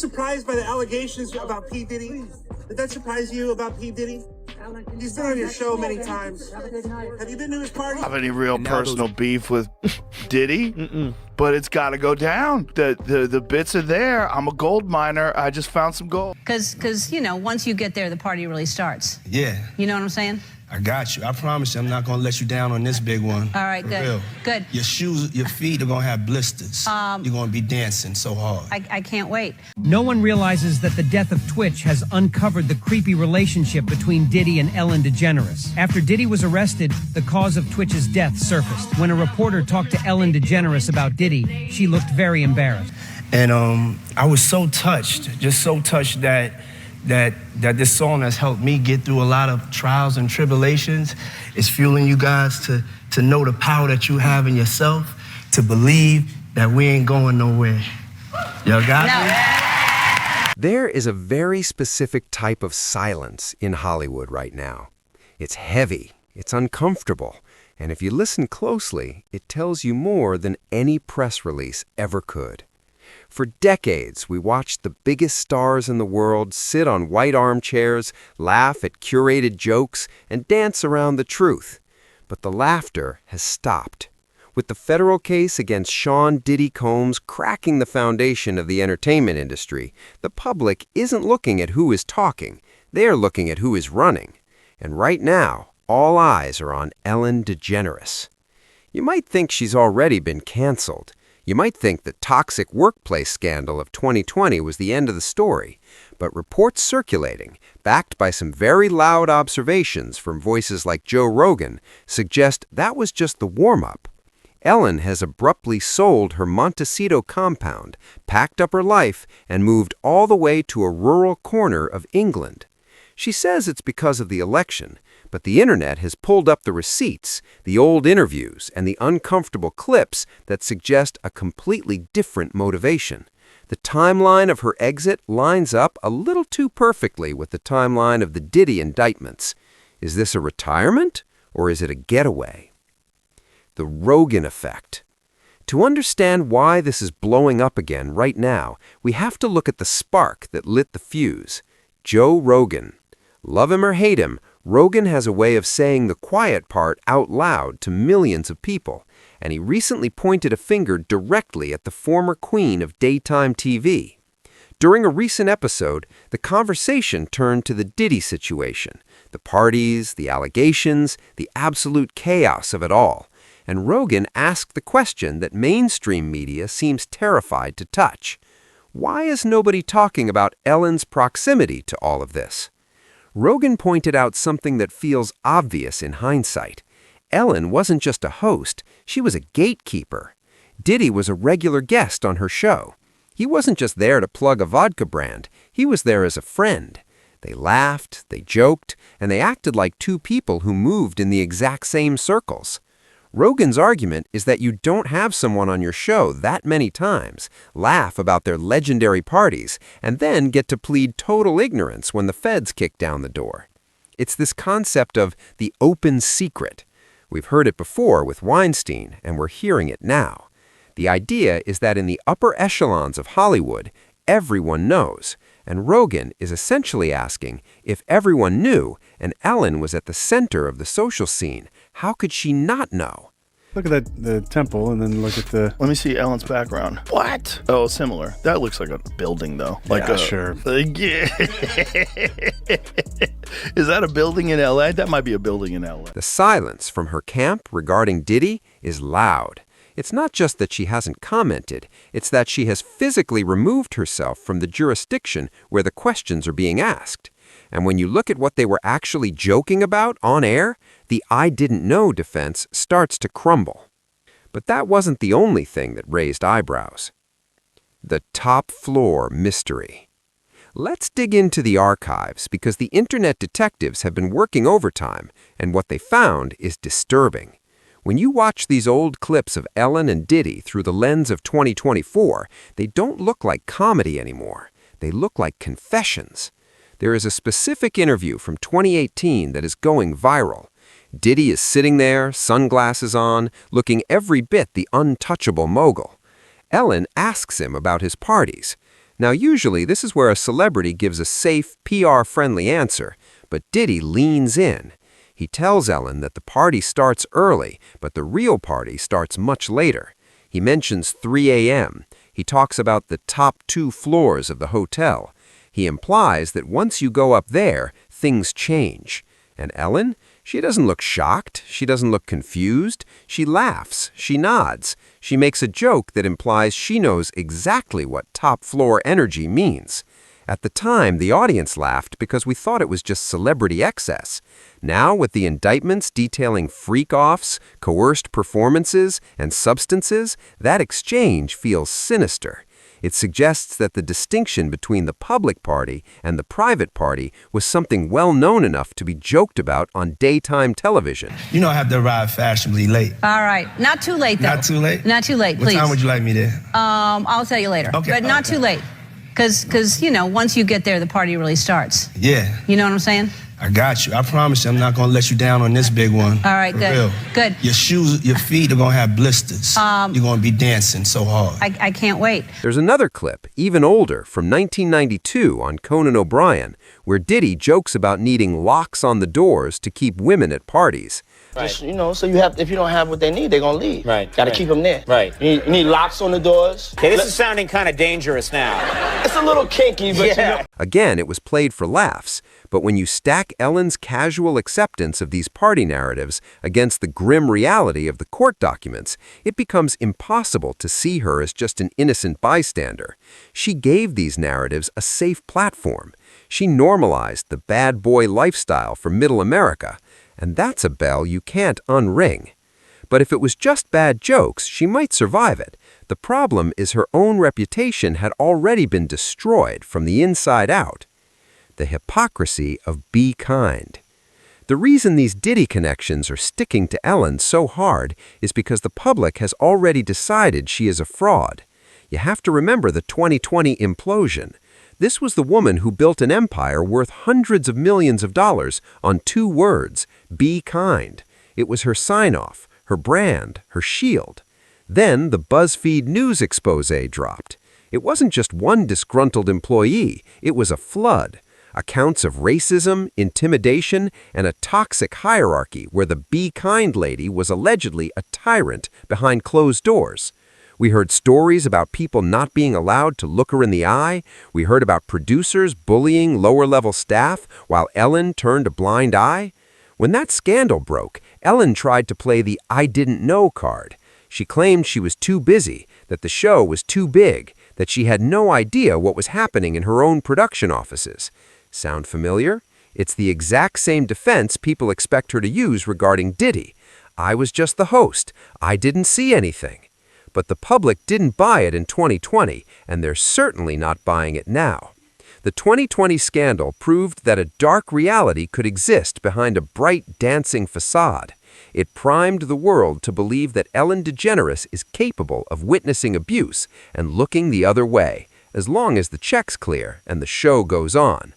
surprised by the allegations about P. Diddy? Did that surprise you about P. Diddy? He's been on your show many times. Have you been to his party? I don't have any real personal beef with Diddy, but it's got to go down. The bits are there. I'm a gold miner. I just found some gold. Because you know, once you get there, the party really starts. Yeah. You know what I'm saying? I got you. I promise you I'm not gonna let you down on this big one. All right, For good. real. Good. Your shoes, your feet are gonna have blisters. You're gonna be dancing so hard. I can't wait. No one realizes that the death of Twitch has uncovered the creepy relationship between Diddy and Ellen DeGeneres. After Diddy was arrested, the cause of Twitch's death surfaced. When a reporter talked to Ellen DeGeneres about Diddy, she looked very embarrassed. And I was so touched, just so touched that this song has helped me get through a lot of trials and tribulations. It's fueling you guys to know the power that you have in yourself, to believe that we ain't going nowhere. Y'all got me? There is a very specific type of silence in Hollywood right now. It's heavy, it's uncomfortable, and if you listen closely, it tells you more than any press release ever could. For decades, we watched the biggest stars in the world sit on white armchairs, laugh at curated jokes, and dance around the truth. But the laughter has stopped. With the federal case against Sean Diddy Combs cracking the foundation of the entertainment industry, the public isn't looking at who is talking. They're looking at who is running. And right now, all eyes are on Ellen DeGeneres. You might think she's already been canceled. You might think the toxic workplace scandal of 2020 was the end of the story, but reports circulating, backed by some very loud observations from voices like Joe Rogan, suggest that was just the warm-up. Ellen has abruptly sold her Montecito compound, packed up her life, and moved all the way to a rural corner of England. She says it's because of the election, but the internet has pulled up the receipts, the old interviews, and the uncomfortable clips that suggest a completely different motivation. The timeline of her exit lines up a little too perfectly with the timeline of the Diddy indictments. Is this a retirement, or is it a getaway? The Rogan effect. To understand why this is blowing up again right now, we have to look at the spark that lit the fuse. Joe Rogan. Love him or hate him, Rogan has a way of saying the quiet part out loud to millions of people, and he recently pointed a finger directly at the former queen of daytime TV. During a recent episode, the conversation turned to the Diddy situation, the parties, the allegations, the absolute chaos of it all, and Rogan asked the question that mainstream media seems terrified to touch. Why is nobody talking about Ellen's proximity to all of this? Rogan pointed out something that feels obvious in hindsight. Ellen wasn't just a host, she was a gatekeeper. Diddy was a regular guest on her show. He wasn't just there to plug a vodka brand, he was there as a friend. They laughed, they joked, and they acted like two people who moved in the exact same circles. Rogan's argument is that you don't have someone on your show that many times, laugh about their legendary parties, and then get to plead total ignorance when the feds kick down the door. It's this concept of the open secret. We've heard it before with Weinstein, and we're hearing it now. The idea is that in the upper echelons of Hollywood, everyone knows, and Rogan is essentially asking, if everyone knew and Ellen was at the center of the social scene, how could she not know? Look at that, the temple, and then look at the... Let me see Ellen's background. What? Oh, similar. That looks like a building, though. Like yeah, sure. Yeah. Is that a building in L.A.? That might be a building in L.A. The silence from her camp regarding Diddy is loud. It's not just that she hasn't commented, it's that she has physically removed herself from the jurisdiction where the questions are being asked. And when you look at what they were actually joking about on air, the "I didn't know" defense starts to crumble. But that wasn't the only thing that raised eyebrows. The top floor mystery. Let's dig into the archives because the internet detectives have been working overtime, and what they found is disturbing. When you watch these old clips of Ellen and Diddy through the lens of 2024, they don't look like comedy anymore. They look like confessions. There is a specific interview from 2018 that is going viral. Diddy is sitting there, sunglasses on, looking every bit the untouchable mogul. Ellen asks him about his parties. Now, usually this is where a celebrity gives a safe, PR-friendly answer, but Diddy leans in. He tells Ellen that the party starts early, but the real party starts much later. He mentions 3 a.m. He talks about the top 2 floors of the hotel. He implies that once you go up there, things change. And Ellen? She doesn't look shocked. She doesn't look confused. She laughs. She nods. She makes a joke that implies she knows exactly what top-floor energy means. At the time, the audience laughed because we thought it was just celebrity excess. Now, with the indictments detailing freak-offs, coerced performances, and substances, that exchange feels sinister. It suggests that the distinction between the public party and the private party was something well known enough to be joked about on daytime television. You know I have to arrive fashionably late. All right. Not too late, though. Not too late? Not too late, please. What time would you like me there? I'll tell you later. Okay. But not Okay. too late. Because, once you get there, the party really starts. Yeah. You know what I'm saying? I got you. I promise you I'm not going to let you down on this big one. All right, For good. real. Good. Your shoes, your feet are going to have blisters. You're going to be dancing so hard. I can't wait. There's another clip, even older, from 1992 on Conan O'Brien, where Diddy jokes about needing locks on the doors to keep women at parties. Just, so you have, if you don't have what they need, they're gonna leave. Right. Gotta keep them there. Right. You need locks on the doors. Okay, this is sounding kind of dangerous now. It's a little kinky, but Yeah. Again, it was played for laughs, but when you stack Ellen's casual acceptance of these party narratives against the grim reality of the court documents, it becomes impossible to see her as just an innocent bystander. She gave these narratives a safe platform. She normalized the bad boy lifestyle for middle America, and that's a bell you can't unring. But if it was just bad jokes, she might survive it. The problem is her own reputation had already been destroyed from the inside out. The hypocrisy of be kind. The reason these Diddy connections are sticking to Ellen so hard is because the public has already decided she is a fraud. You have to remember the 2020 implosion. This was the woman who built an empire worth hundreds of millions of dollars on 2 words, be kind. It was her sign-off, her brand, her shield. Then the BuzzFeed News expose dropped. It wasn't just one disgruntled employee, it was a flood. Accounts of racism, intimidation, and a toxic hierarchy where the be kind lady was allegedly a tyrant behind closed doors. We heard stories about people not being allowed to look her in the eye. We heard about producers bullying lower-level staff while Ellen turned a blind eye. When that scandal broke, Ellen tried to play the I didn't know card. She claimed she was too busy, that the show was too big, that she had no idea what was happening in her own production offices. Sound familiar? It's the exact same defense people expect her to use regarding Diddy. I was just the host. I didn't see anything. But the public didn't buy it in 2020, and they're certainly not buying it now. The 2020 scandal proved that a dark reality could exist behind a bright, dancing facade. It primed the world to believe that Ellen DeGeneres is capable of witnessing abuse and looking the other way, as long as the check's clear and the show goes on.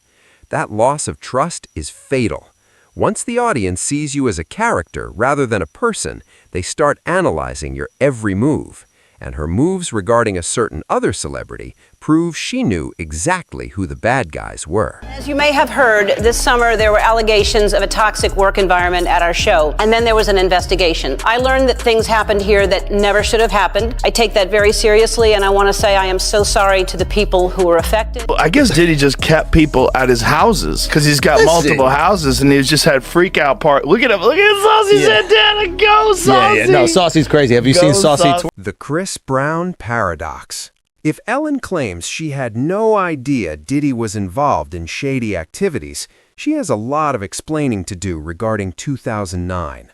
That loss of trust is fatal. Once the audience sees you as a character rather than a person, they start analyzing your every move. And her moves regarding a certain other celebrity prove she knew exactly who the bad guys were. As you may have heard, this summer there were allegations of a toxic work environment at our show, and then there was an investigation. I learned that things happened here that never should have happened. I take that very seriously, and I want to say I am so sorry to the people who were affected. I guess Diddy just kept people at his houses because he's got multiple houses, and he's just had freak out part. Look at him! Look at Saucy Santana! Go Saucy! No, Saucy's crazy. Have you seen Saucy? The Chris Brown paradox. If Ellen claims she had no idea Diddy was involved in shady activities, she has a lot of explaining to do regarding 2009.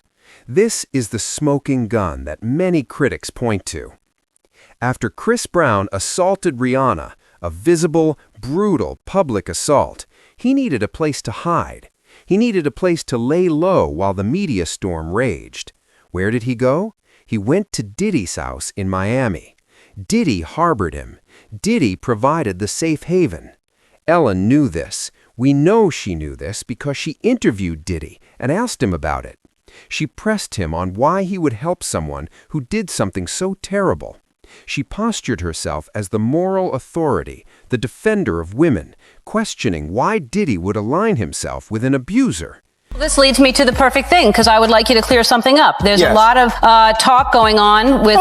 This is the smoking gun that many critics point to. After Chris Brown assaulted Rihanna, a visible, brutal public assault, he needed a place to hide. He needed a place to lay low while the media storm raged. Where did he go? He went to Diddy's house in Miami. Diddy harbored him. Diddy provided the safe haven. Ellen knew this. We know she knew this because she interviewed Diddy and asked him about it. She pressed him on why he would help someone who did something so terrible. She postured herself as the moral authority, the defender of women, questioning why Diddy would align himself with an abuser. This leads me to the perfect thing, because I would like you to clear something up. There's a lot of talk going on with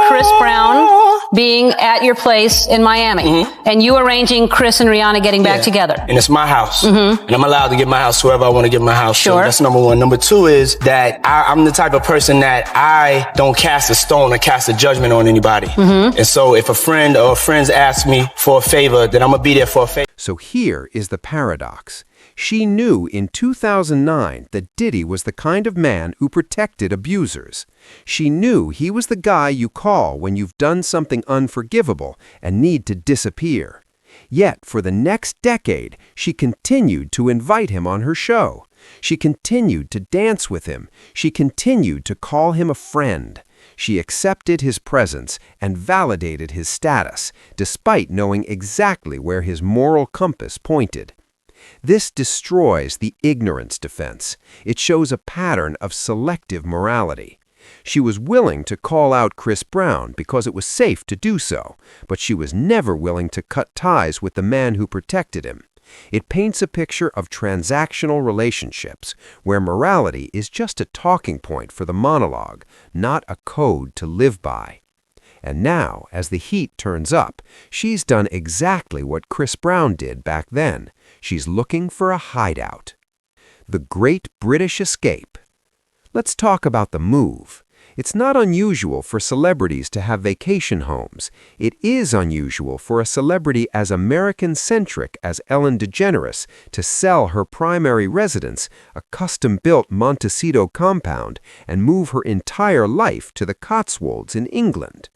Chris Brown being at your place in Miami, and you arranging Chris and Rihanna getting back together. And it's my house, and I'm allowed to get my house wherever I want to get my house. Sure. So that's number one. Number two is that I'm the type of person that I don't cast a stone or cast a judgment on anybody. And so if a friend or friends ask me for a favor, then I'm going to be there for a favor. So here is the paradox. She knew in 2009 that Diddy was the kind of man who protected abusers. She knew he was the guy you call when you've done something unforgivable and need to disappear. Yet, for the next decade, she continued to invite him on her show. She continued to dance with him. She continued to call him a friend. She accepted his presence and validated his status, despite knowing exactly where his moral compass pointed. This destroys the ignorance defense. It shows a pattern of selective morality. She was willing to call out Chris Brown because it was safe to do so, but she was never willing to cut ties with the man who protected him. It paints a picture of transactional relationships, where morality is just a talking point for the monologue, not a code to live by. And now, as the heat turns up, she's done exactly what Chris Brown did back then. She's looking for a hideout. The Great British Escape. Let's talk about the move. It's not unusual for celebrities to have vacation homes. It is unusual for a celebrity as American-centric as Ellen DeGeneres to sell her primary residence, a custom-built Montecito compound, and move her entire life to the Cotswolds in England.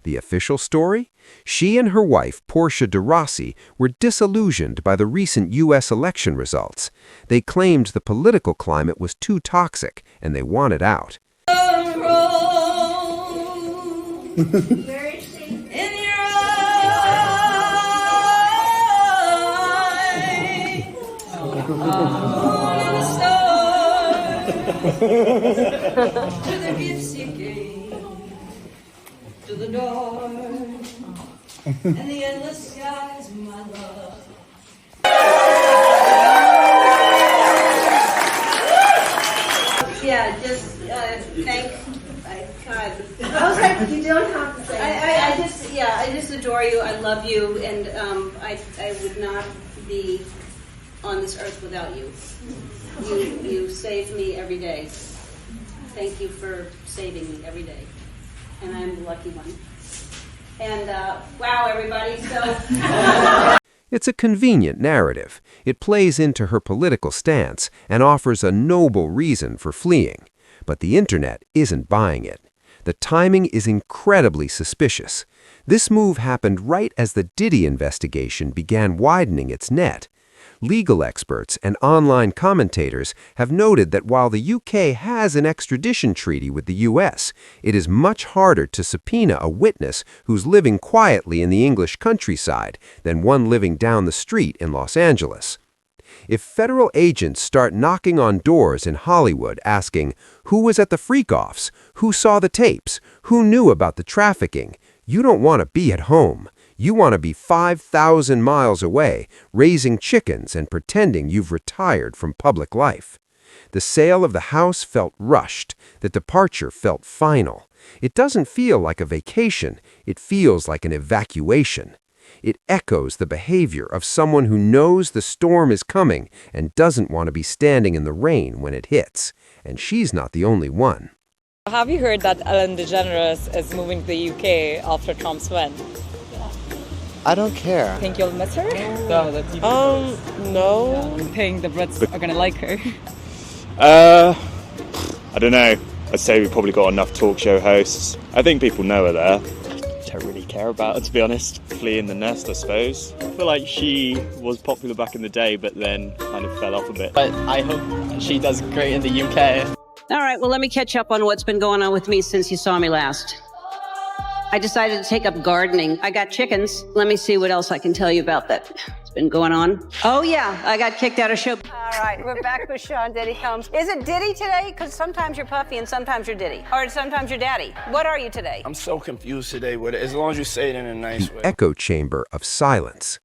The official story? She and her wife, Portia de Rossi, were disillusioned by the recent U.S. election results. They claimed the political climate was too toxic, and they wanted out. To the door and the endless skies, my love. Yeah, just thank God. I was like, you don't have to say. I just adore you. I love you, and I would not be on this earth without you. You save me every day. Thank you for saving me every day. And I'm the lucky one. And wow, everybody, so... It's a convenient narrative. It plays into her political stance and offers a noble reason for fleeing. But the internet isn't buying it. The timing is incredibly suspicious. This move happened right as the Diddy investigation began widening its net. Legal experts and online commentators have noted that while the UK has an extradition treaty with the US, it is much harder to subpoena a witness who's living quietly in the English countryside than one living down the street in Los Angeles. If federal agents start knocking on doors in Hollywood asking, who was at the freak-offs, who saw the tapes, who knew about the trafficking, you don't want to be at home. You want to be 5,000 miles away, raising chickens and pretending you've retired from public life. The sale of the house felt rushed. The departure felt final. It doesn't feel like a vacation. It feels like an evacuation. It echoes the behavior of someone who knows the storm is coming and doesn't want to be standing in the rain when it hits. And she's not the only one. Have you heard that Ellen DeGeneres is moving to the UK after Trump's win? I don't care. Think you'll miss her? No. I think the Brits are gonna like her. I don't know. I'd say we've probably got enough talk show hosts. I think people know her there. Don't really care about her, to be honest. Fleeing the nest, I suppose. I feel like she was popular back in the day, but then kind of fell off a bit. But I hope she does great in the UK. All right, well, let me catch up on what's been going on with me since you saw me last. I decided to take up gardening. I got chickens. Let me see what else I can tell you about that. been going on? Oh yeah, I got kicked out of show. All right, we're back with Sean Diddy Combs. Is it Diddy today? Because sometimes you're Puffy and sometimes you're Diddy. Or sometimes you're Daddy. What are you today? I'm so confused today with it, as long as you say it in a nice way. Echo chamber of silence.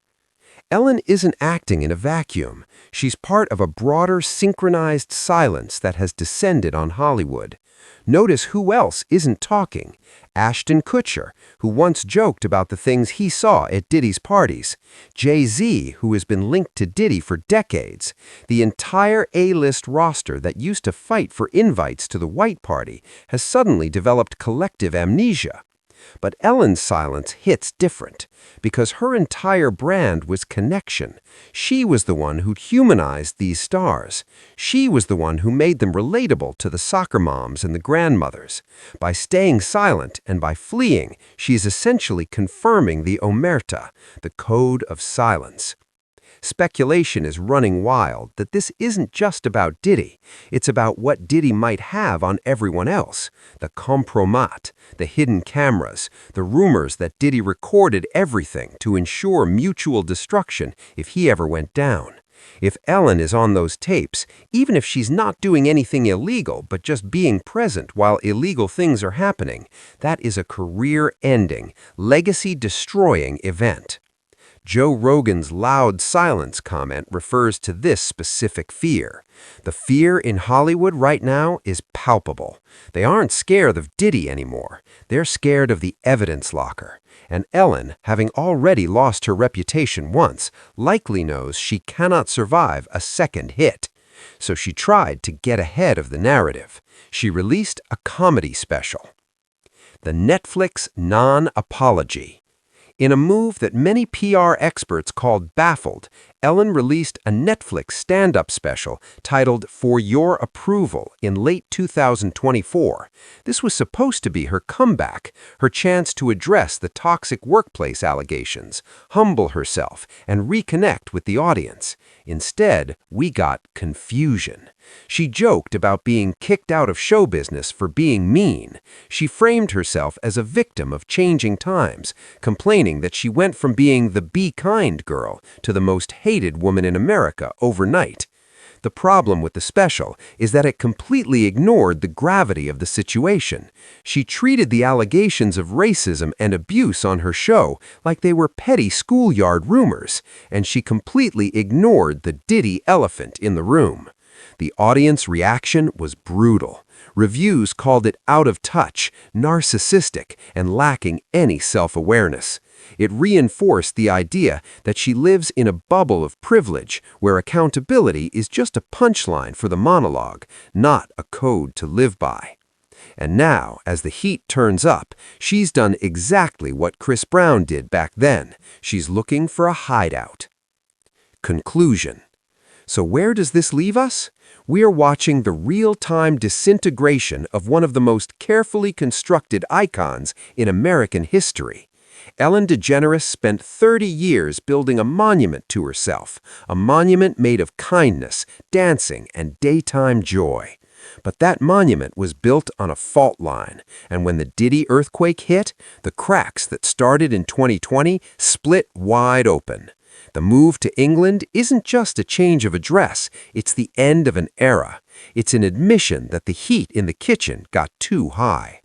Ellen isn't acting in a vacuum. She's part of a broader, synchronized silence that has descended on Hollywood. Notice who else isn't talking. Ashton Kutcher, who once joked about the things he saw at Diddy's parties. Jay-Z, who has been linked to Diddy for decades. The entire A-list roster that used to fight for invites to the White Party has suddenly developed collective amnesia. But Ellen's silence hits different, because her entire brand was connection. She was the one who humanized these stars. She was the one who made them relatable to the soccer moms and the grandmothers. By staying silent and by fleeing, she's essentially confirming the omerta, the code of silence. Speculation is running wild that this isn't just about Diddy. It's about what Diddy might have on everyone else. The compromat, the hidden cameras, the rumors that Diddy recorded everything to ensure mutual destruction if he ever went down. If Ellen is on those tapes, even if she's not doing anything illegal but just being present while illegal things are happening, that is a career-ending, legacy-destroying event. Joe Rogan's loud silence comment refers to this specific fear. The fear in Hollywood right now is palpable. They aren't scared of Diddy anymore. They're scared of the evidence locker. And Ellen, having already lost her reputation once, likely knows she cannot survive a second hit. So she tried to get ahead of the narrative. She released a comedy special. The Netflix Non-Apology. In a move that many PR experts called baffled, Ellen released a Netflix stand-up special titled For Your Approval in late 2024. This was supposed to be her comeback, her chance to address the toxic workplace allegations, humble herself, and reconnect with the audience. Instead, we got confusion. She joked about being kicked out of show business for being mean. She framed herself as a victim of changing times, complaining that she went from being the be kind girl to the most hated woman in America overnight. The problem with the special is that it completely ignored the gravity of the situation. She treated the allegations of racism and abuse on her show like they were petty schoolyard rumors, and she completely ignored the Diddy elephant in the room. The audience reaction was brutal. Reviews called it out of touch, narcissistic, and lacking any self-awareness. It reinforced the idea that she lives in a bubble of privilege where accountability is just a punchline for the monologue, not a code to live by. And now, as the heat turns up, she's done exactly what Chris Brown did back then. She's looking for a hideout. Conclusion. So where does this leave us? We are watching the real-time disintegration of one of the most carefully constructed icons in American history. Ellen DeGeneres spent 30 years building a monument to herself, a monument made of kindness, dancing, and daytime joy. But that monument was built on a fault line, and when the Diddy earthquake hit, the cracks that started in 2020 split wide open. The move to England isn't just a change of address, it's the end of an era. It's an admission that the heat in the kitchen got too high.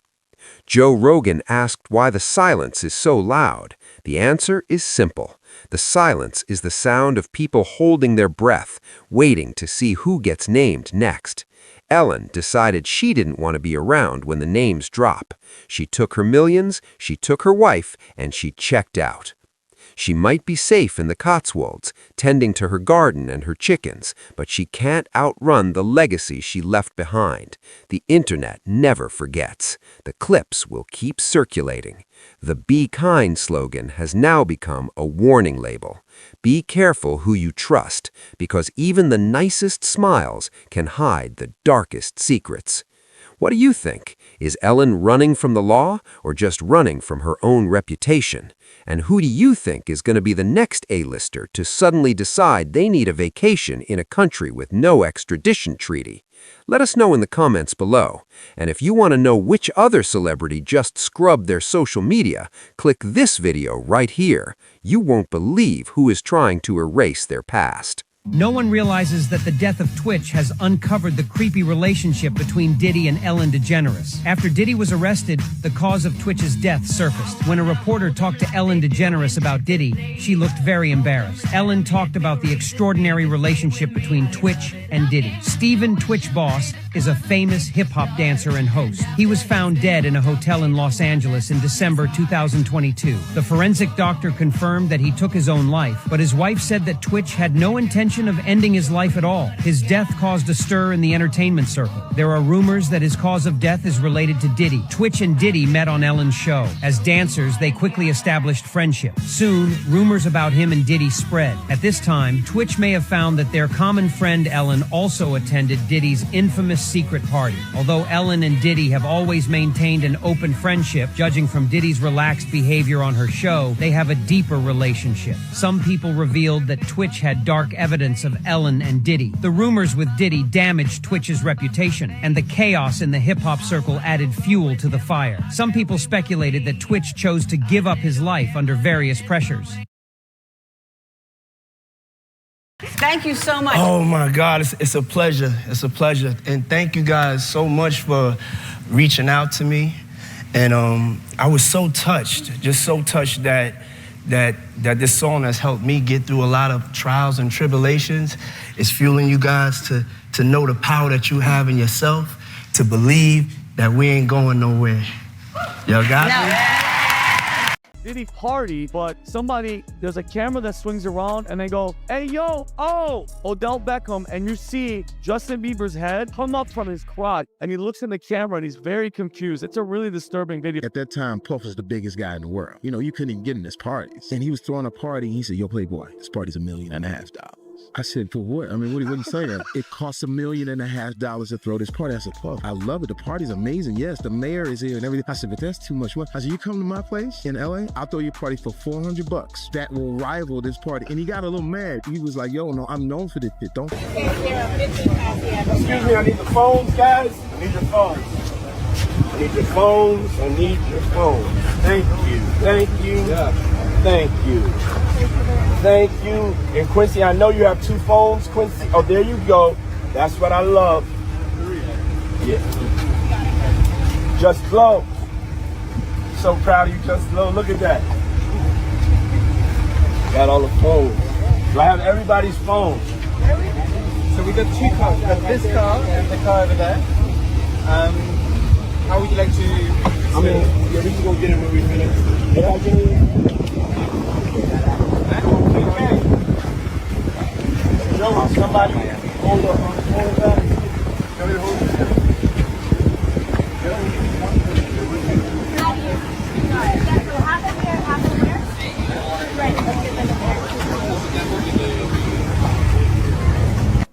Joe Rogan asked why the silence is so loud. The answer is simple. The silence is the sound of people holding their breath, waiting to see who gets named next. Ellen decided she didn't want to be around when the names drop. She took her millions, she took her wife, and she checked out. She might be safe in the Cotswolds, tending to her garden and her chickens, but she can't outrun the legacy she left behind. The internet never forgets. The clips will keep circulating. The Be Kind slogan has now become a warning label. Be careful who you trust, because even the nicest smiles can hide the darkest secrets. What do you think? Is Ellen running from the law or just running from her own reputation? And who do you think is going to be the next A-lister to suddenly decide they need a vacation in a country with no extradition treaty? Let us know in the comments below. And if you want to know which other celebrity just scrubbed their social media, click this video right here. You won't believe who is trying to erase their past. No one realizes that the death of Twitch has uncovered the creepy relationship between Diddy and Ellen DeGeneres. After Diddy was arrested, the cause of Twitch's death surfaced. When a reporter talked to Ellen DeGeneres about Diddy, she looked very embarrassed. Ellen talked about the extraordinary relationship between Twitch and Diddy. Steven Twitch Boss is a famous hip-hop dancer and host. He was found dead in a hotel in Los Angeles in December 2022. The forensic doctor confirmed that he took his own life, but his wife said that Twitch had no intention of ending his life at all. His death caused a stir in the entertainment circle. There are rumors that his cause of death is related to Diddy. Twitch and Diddy met on Ellen's show. As dancers, they quickly established friendship. Soon, rumors about him and Diddy spread. At this time, Twitch may have found that their common friend Ellen also attended Diddy's infamous secret party. Although Ellen and Diddy have always maintained an open friendship, judging from Diddy's relaxed behavior on her show, they have a deeper relationship. Some people revealed that Twitch had dark evidence of Ellen and Diddy. The rumors with Diddy damaged Twitch's reputation, and the chaos in the hip-hop circle added fuel to the fire. Some people speculated that Twitch chose to give up his life under various pressures. Thank you so much. Oh my God, it's a pleasure. It's a pleasure. And thank you guys so much for reaching out to me. And I was so touched, just so touched that this song has helped me get through a lot of trials and tribulations. It's fueling you guys to know the power that you have in yourself, to believe that we ain't going nowhere. Y'all got me? Diddy party, but there's a camera that swings around and they go, hey, yo, oh, Odell Beckham, and you see Justin Bieber's head come up from his crotch, and he looks in the camera and he's very confused. It's a really disturbing video. At that time, Puff was the biggest guy in the world. You know, you couldn't even get in his parties. And he was throwing a party, and he said, yo, Playboy, this party's $1.5 million. I said, for what? I mean, what are you saying? It costs $1.5 million to throw this party. I said, Puff, I love it. The party's amazing. Yes, the mayor is here and everything. I said, but that's too much. What? I said, you come to my place in LA, I'll throw you a party for $400. That will rival this party. And he got a little mad. He was like, yo, no, I'm known for this shit. Don't. Excuse me, I need the phones, guys. I need your phones. I need your phones. I need your phones. Thank you. Thank you. Yeah. Thank you. Thank you. And Quincy, I know you have 2 phones, Quincy. Oh, there you go. That's what I love. Yeah. Just Flow. So proud of you, Just Flow. Look at that. Got all the phones. Do I have everybody's phones? So we got 2 cars. We got this car and the car over there. How would you like to? I mean, yeah, we can go get it when we finish. If I get it. Joe, somebody hold up, hold that.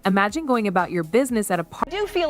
Imagine going about your business at a party. I do feel